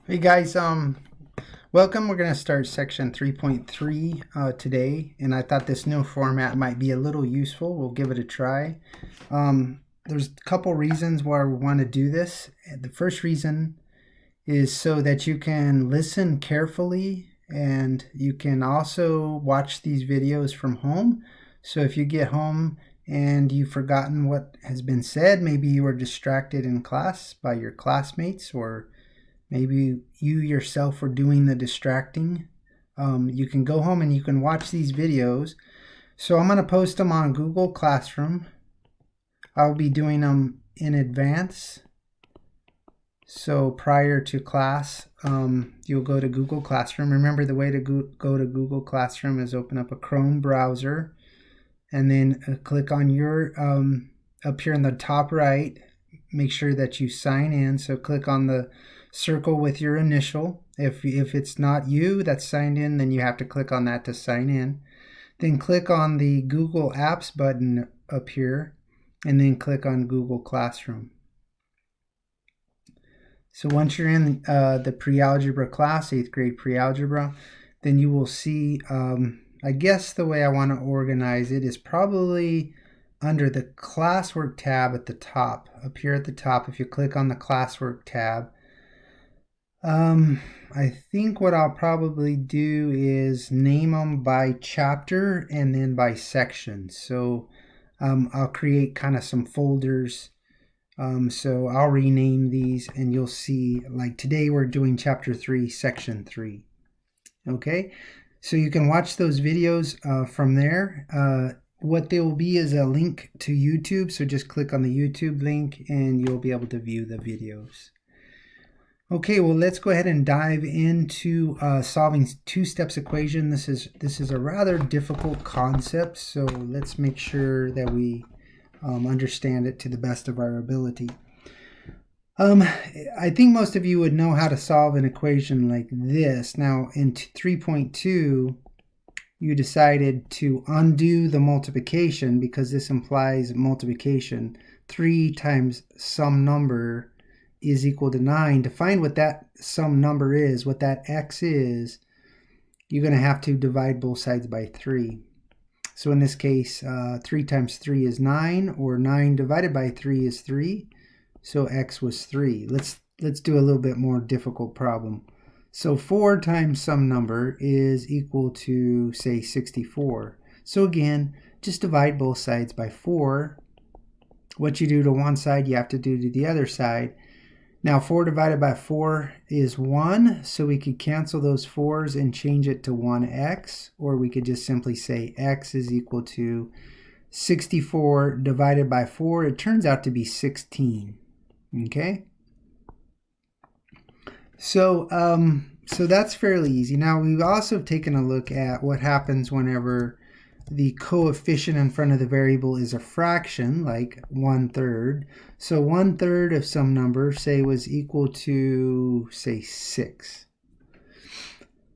Hey guys, welcome. We're going to start section 3.3 today, and I thought this new format might be a little useful. We'll give it a try. There's a couple reasons why we want to do this. The first reason is so that you can listen carefully, and you can also watch these videos from home. So if you get home and you've forgotten what has been said, maybe you were distracted in class by your classmates, or maybe you yourself are doing the distracting. You can go home and you can watch these videos. So I'm going to post them on Google Classroom. I'll be doing them in advance. So prior to class, you'll go to Google Classroom. Remember, the way to go to Google Classroom is open up a Chrome browser and then click on your, up here in the top right, make sure that you sign in. So click on the circle with your initial. If it's not you that's signed in, then you have to click on that to sign in. Then click on the Google Apps button up here, and then click on Google Classroom. So once you're in the pre-algebra class, 8th grade pre-algebra, then you will see, I guess the way I want to organize it is probably under the classwork tab at the top. Up here at the top, if you click on the classwork tab, I think what I'll probably do is name them by chapter and then by section. So I'll create kind of some folders. So I'll rename these, and you'll see, like today we're doing chapter 3, section 3. Okay, so you can watch those videos from there. What there will be is a link to YouTube, so just click on the YouTube link and you'll be able to view the videos. Okay, well, let's go ahead and dive into solving two-steps equation. This is a rather difficult concept, so let's make sure that we understand it to the best of our ability. I think most of you would know how to solve an equation like this. Now, in 3.2, you decided to undo the multiplication because this implies multiplication. 3 times some number is equal to 9. To find what that some number is, what that x is, you're going to have to divide both sides by 3. So in this case, 3 times 3 is 9, or 9 divided by 3 is 3. So x was 3. Let's do a little bit more difficult problem. So 4 times some number is equal to, say, 64. So again, just divide both sides by 4. What you do to one side, you have to do to the other side. Now 4 divided by 4 is 1, so we could cancel those 4's and change it to 1x, or we could just simply say x is equal to 64 divided by 4. It turns out to be 16. Okay? So that's fairly easy. Now we've also taken a look at what happens whenever the coefficient in front of the variable is a fraction, like 1/3. So 1/3 of some number, say, was equal to, say, 6.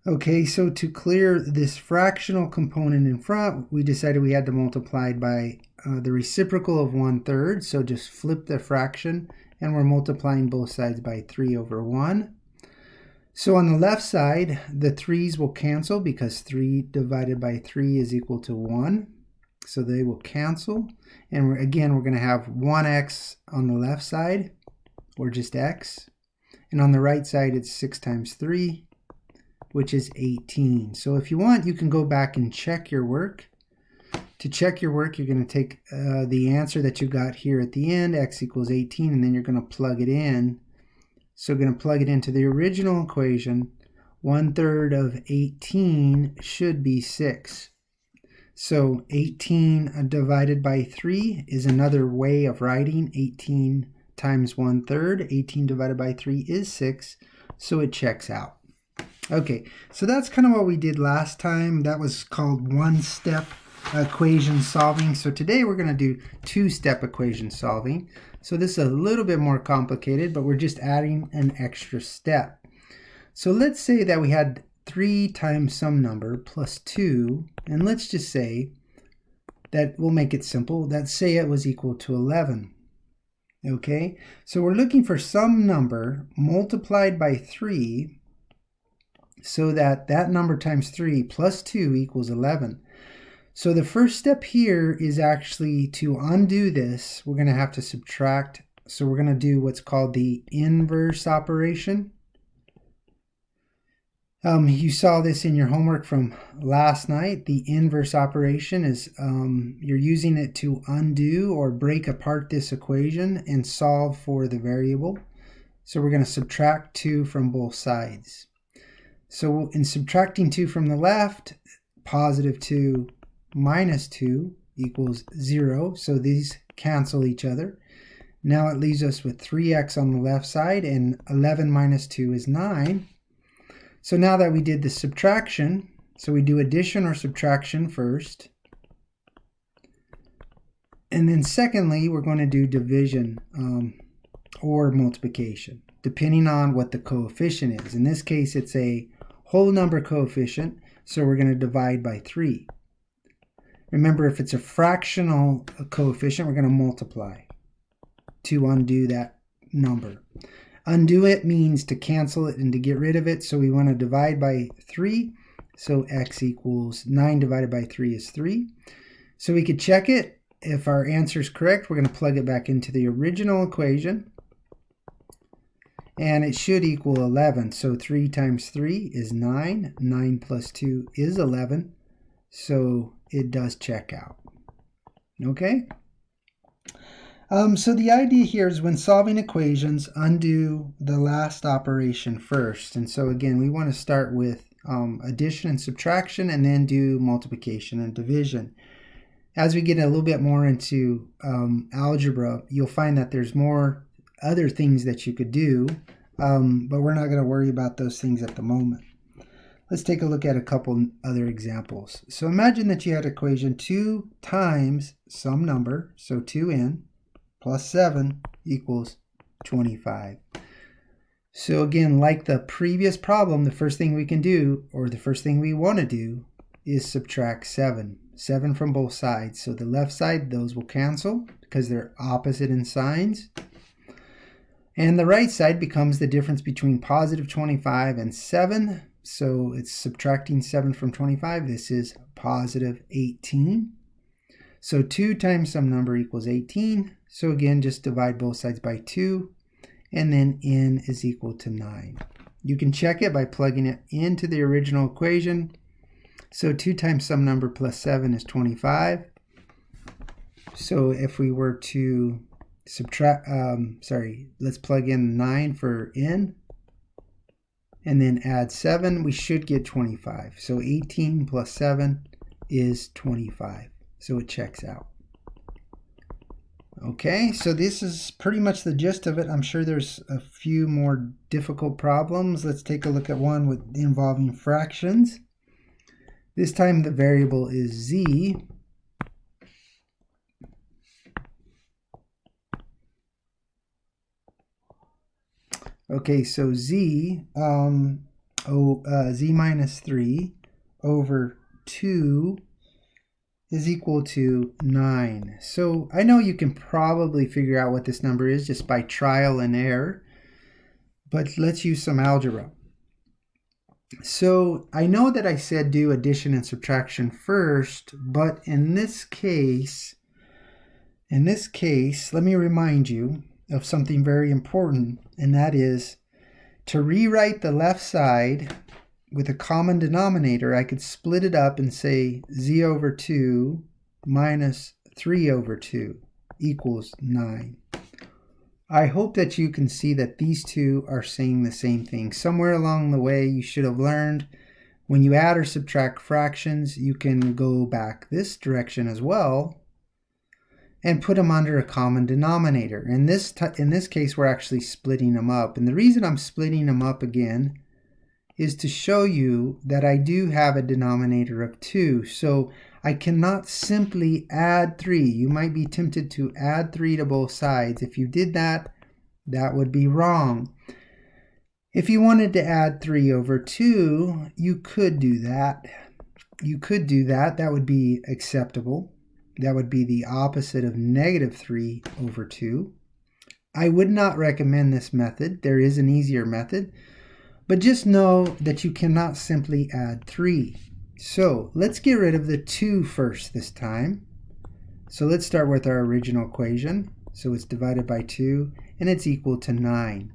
Okay, so to clear this fractional component in front, we decided we had to multiply by the reciprocal of 1/3. So just flip the fraction, and we're multiplying both sides by 3 over 1. So on the left side, the 3's will cancel because 3 divided by 3 is equal to 1. So they will cancel. And again, we're going to have 1x on the left side, or just x. And on the right side, it's 6 times 3, which is 18. So if you want, you can go back and check your work. To check your work, you're going to take the answer that you got here at the end, x equals 18, and then you're going to plug it in. So we're going to plug it into the original equation. 1/3 of 18 should be 6. So 18 divided by 3 is another way of writing 18 times 1/3. 18 divided by 3 is 6, so it checks out. Okay, so that's kind of what we did last time. That was called one-step equation solving. So today we're going to do two-step equation solving. So this is a little bit more complicated, but we're just adding an extra step. So let's say that we had 3 times some number plus 2, and let's just say that we'll make it simple. Let's say it was equal to 11. Okay, so we're looking for some number multiplied by 3 so that that number times 3 plus 2 equals 11. So the first step here is actually to undo this. We're going to have to subtract. So we're going to do what's called the inverse operation. You saw this in your homework from last night. The inverse operation is you're using it to undo or break apart this equation and solve for the variable. So we're going to subtract 2 from both sides. So in subtracting 2 from the left, positive 2 minus 2 equals 0. So these cancel each other. Now it leaves us with 3x on the left side, and 11 minus 2 is 9. So now that we did the subtraction, so we do addition or subtraction first. And then secondly, we're going to do division or multiplication, depending on what the coefficient is. In this case, it's a whole number coefficient, so we're going to divide by 3. Remember, if it's a fractional coefficient, we're going to multiply to undo that number. Undo it means to cancel it and to get rid of it, so we want to divide by 3. So x equals 9 divided by 3 is 3. So we could check it. If our answer is correct, we're going to plug it back into the original equation. And it should equal 11. So 3 times 3 is 9. 9 plus 2 is 11. So it does check out. Okay? So the idea here is when solving equations, undo the last operation first. And so again, we want to start with addition and subtraction and then do multiplication and division. As we get a little bit more into algebra, you'll find that there's more other things that you could do, but we're not going to worry about those things at the moment. Let's take a look at a couple other examples. So imagine that you had equation 2 times some number, so 2n, plus 7 equals 25. So again, like the previous problem, the first thing we can do, or the first thing we want to do, is subtract 7. 7 from both sides. So the left side, those will cancel because they're opposite in signs. And the right side becomes the difference between positive 25 and 7. So it's subtracting 7 from 25. This is positive 18. So 2 times some number equals 18. So again, just divide both sides by 2, and then n is equal to 9. You can check it by plugging it into the original equation. So 2 times some number plus 7 is 25. So if we were to subtract, let's plug in 9 for n, and then add 7, we should get 25. So 18 plus 7 is 25. So it checks out. Okay, so this is pretty much the gist of it. I'm sure there's a few more difficult problems. Let's take a look at one involving fractions. This time the variable is z. Okay, so z, z minus 3 over 2 is equal to 9. So I know you can probably figure out what this number is just by trial and error, but let's use some algebra. So I know that I said do addition and subtraction first, but in this case, let me remind you of something very important, and that is to rewrite the left side with a common denominator. I could split it up and say z over 2 minus 3 over 2 equals 9. I hope that you can see that these two are saying the same thing. Somewhere along the way you should have learned when you add or subtract fractions, you can go back this direction as well and put them under a common denominator. In this case, we're actually splitting them up. And the reason I'm splitting them up again is to show you that I do have a denominator of 2. So I cannot simply add 3. You might be tempted to add 3 to both sides. If you did that, that would be wrong. If you wanted to add 3 over 2, you could do that. That would be acceptable. That would be the opposite of negative 3 over 2. I would not recommend this method. There is an easier method, but just know that you cannot simply add 3. So let's get rid of the 2 first this time. So let's start with our original equation. So it's divided by 2, and it's equal to 9.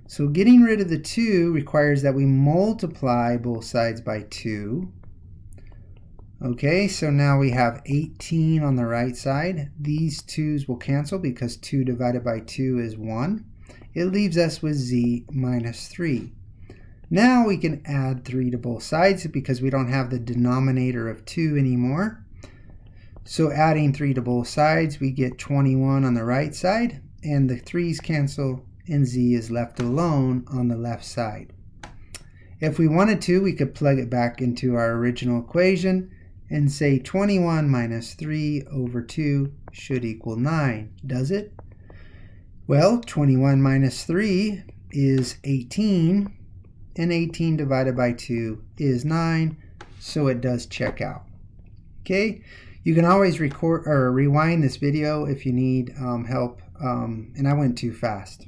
So getting rid of the 2 requires that we multiply both sides by 2. Okay, so now we have 18 on the right side. These 2's will cancel because 2 divided by 2 is 1. It leaves us with z minus 3. Now we can add 3 to both sides because we don't have the denominator of 2 anymore. So adding 3 to both sides, we get 21 on the right side, and the 3's cancel, and z is left alone on the left side. If we wanted to, we could plug it back into our original equation and say 21 minus 3 over 2 should equal 9. Does it? Well, 21 minus 3 is 18, and 18 divided by 2 is 9, so it does check out. Okay, you can always record or rewind this video if you need help, and I went too fast.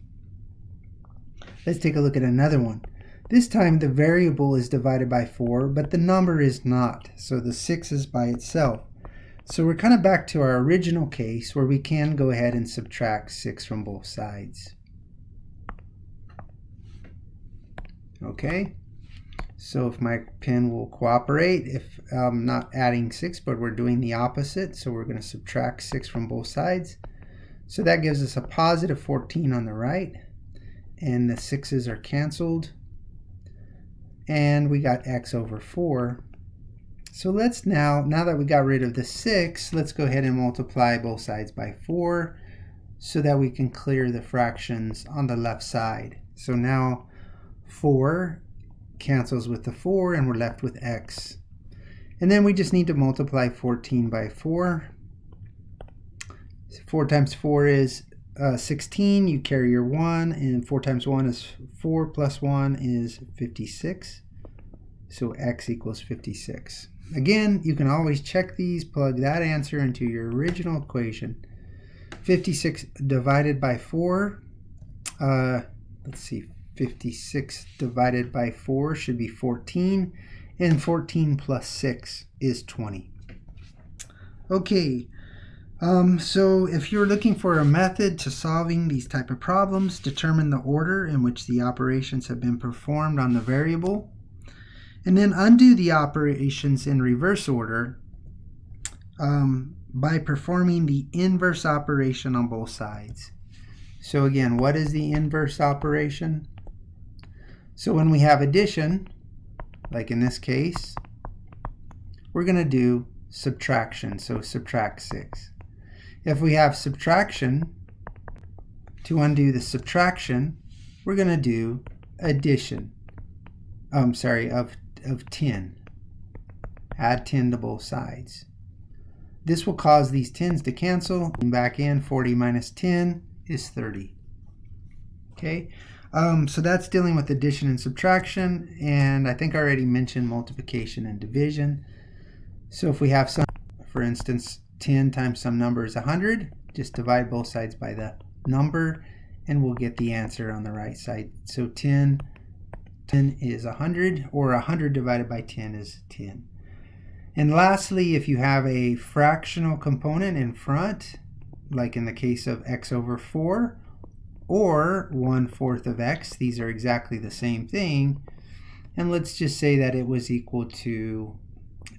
Let's take a look at another one. This time the variable is divided by 4, but the number is not, so the 6 is by itself. So we're kind of back to our original case where we can go ahead and subtract 6 from both sides. Okay, so if my pen will cooperate, if I'm not adding 6, but we're doing the opposite, so we're going to subtract 6 from both sides. So that gives us a positive 14 on the right, and the 6's are canceled. And we got x over 4. So let's now that we got rid of the 6, let's go ahead and multiply both sides by 4 so that we can clear the fractions on the left side. So now 4 cancels with the 4, and we're left with x. And then we just need to multiply 14 by 4. 4 times 4 is 16, you carry your 1, and 4 times 1 is 4, plus 1 is 56. So x equals 56. Again, you can always check these, plug that answer into your original equation. 56 divided by 4, let's see, 56 divided by 4 should be 14, and 14 plus 6 is 20. Okay. So if you're looking for a method to solving these type of problems, determine the order in which the operations have been performed on the variable, and then undo the operations in reverse order by performing the inverse operation on both sides. So again, what is the inverse operation? So when we have addition, like in this case, we're going to do subtraction, so subtract 6. If we have subtraction, to undo the subtraction, we're going to do addition. Of 10. Add 10 to both sides. This will cause these 10's to cancel. Back in, 40 minus 10 is 30. Okay, so that's dealing with addition and subtraction, and I think I already mentioned multiplication and division. So if we have some, for instance, 10 times some number is 100, just divide both sides by the number, and we'll get the answer on the right side. So 10 is 100, or 100 divided by 10 is 10. And lastly, if you have a fractional component in front, like in the case of x over 4, or 1/4 of x, these are exactly the same thing, and let's just say that it was equal to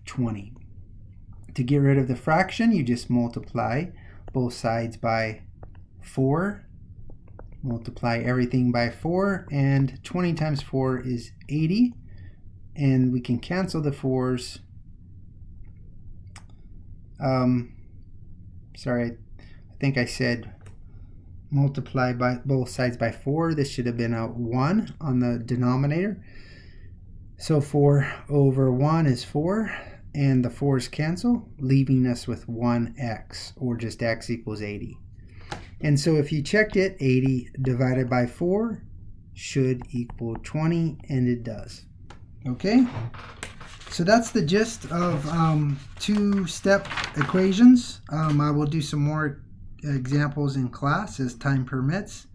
20. To get rid of the fraction, you just multiply both sides by 4, multiply everything by 4, and 20 times 4 is 80, and we can cancel the 4's. Sorry, I think I said multiply by both sides by 4. This should have been a 1 on the denominator. So 4 over 1 is 4, and the 4's cancel, leaving us with 1x, or just x equals 80. And so if you checked it, 80 divided by 4 should equal 20, and it does. Okay, so that's the gist of two-step equations. I will do some more examples in class as time permits.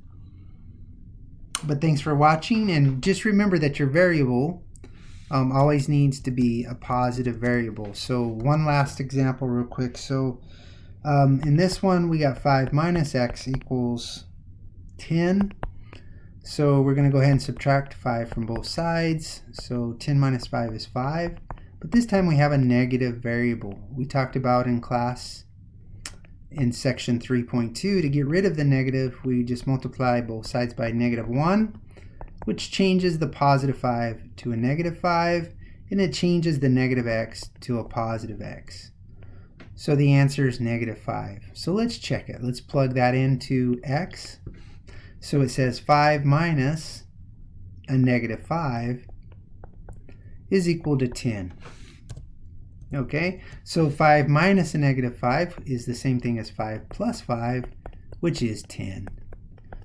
But thanks for watching, and just remember that your variable always needs to be a positive variable. So one last example real quick. So in this one we got 5 minus x equals 10. So we're going to go ahead and subtract 5 from both sides. So 10 minus 5 is 5. But this time we have a negative variable. We talked about in class in section 3.2, to get rid of the negative, we just multiply both sides by -1, which changes the positive 5 to a -5, and it changes the negative x to a positive x. So the answer is -5. So let's check it. Let's plug that into x. So it says 5 minus a -5 is equal to 10. Okay, so 5 minus a -5 is the same thing as 5 plus 5, which is 10.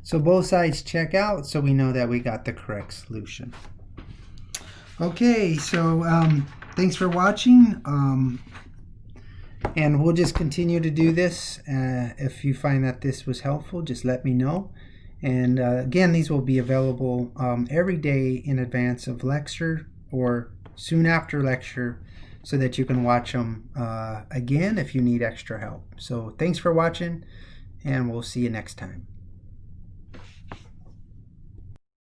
So both sides check out, so we know that we got the correct solution. Okay, so thanks for watching, and we'll just continue to do this. If you find that this was helpful, just let me know. And again, these will be available every day in advance of lecture or soon after lecture, so that you can watch them again if you need extra help. So thanks for watching, and we'll see you next time.